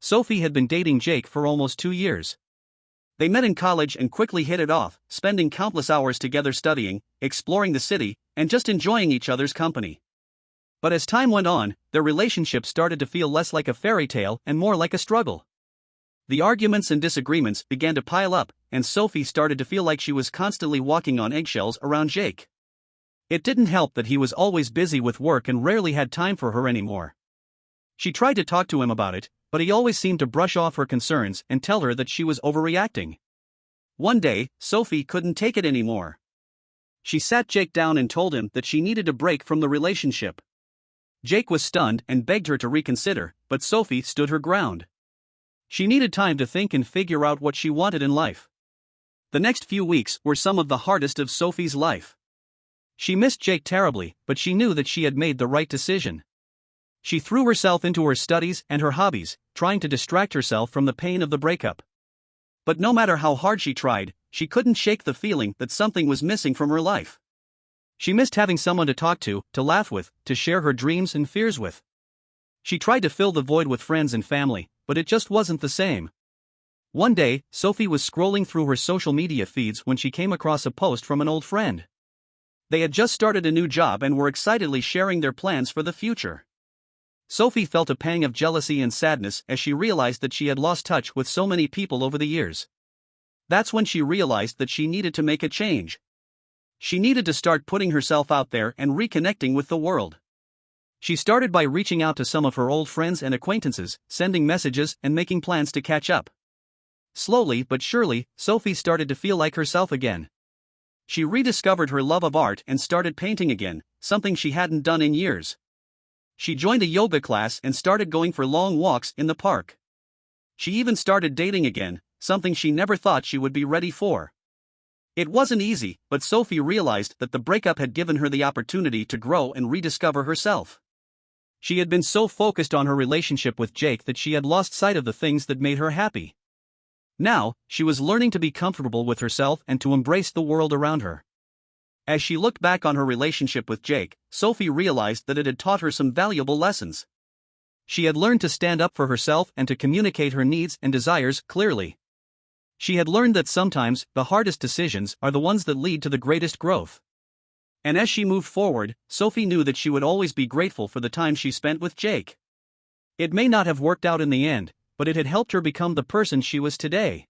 Sophie had been dating Jake for almost 2 years. They met in college and quickly hit it off, spending countless hours together studying, exploring the city, and just enjoying each other's company. But as time went on, their relationship started to feel less like a fairy tale and more like a struggle. The arguments and disagreements began to pile up, and Sophie started to feel like she was constantly walking on eggshells around Jake. It didn't help that he was always busy with work and rarely had time for her anymore. She tried to talk to him about it, but he always seemed to brush off her concerns and tell her that she was overreacting. One day, Sophie couldn't take it anymore. She sat Jake down and told him that she needed a break from the relationship. Jake was stunned and begged her to reconsider, but Sophie stood her ground. She needed time to think and figure out what she wanted in life. The next few weeks were some of the hardest of Sophie's life. She missed Jake terribly, but she knew that she had made the right decision. She threw herself into her studies and her hobbies, trying to distract herself from the pain of the breakup. But no matter how hard she tried, she couldn't shake the feeling that something was missing from her life. She missed having someone to talk to laugh with, to share her dreams and fears with. She tried to fill the void with friends and family, but it just wasn't the same. One day, Sophie was scrolling through her social media feeds when she came across a post from an old friend. They had just started a new job and were excitedly sharing their plans for the future. Sophie felt a pang of jealousy and sadness as she realized that she had lost touch with so many people over the years. That's when she realized that she needed to make a change. She needed to start putting herself out there and reconnecting with the world. She started by reaching out to some of her old friends and acquaintances, sending messages and making plans to catch up. Slowly but surely, Sophie started to feel like herself again. She rediscovered her love of art and started painting again, something she hadn't done in years. She joined a yoga class and started going for long walks in the park. She even started dating again, something she never thought she would be ready for. It wasn't easy, but Sophie realized that the breakup had given her the opportunity to grow and rediscover herself. She had been so focused on her relationship with Jake that she had lost sight of the things that made her happy. Now, she was learning to be comfortable with herself and to embrace the world around her. As she looked back on her relationship with Jake, Sophie realized that it had taught her some valuable lessons. She had learned to stand up for herself and to communicate her needs and desires clearly. She had learned that sometimes the hardest decisions are the ones that lead to the greatest growth. And as she moved forward, Sophie knew that she would always be grateful for the time she spent with Jake. It may not have worked out in the end, but it had helped her become the person she was today.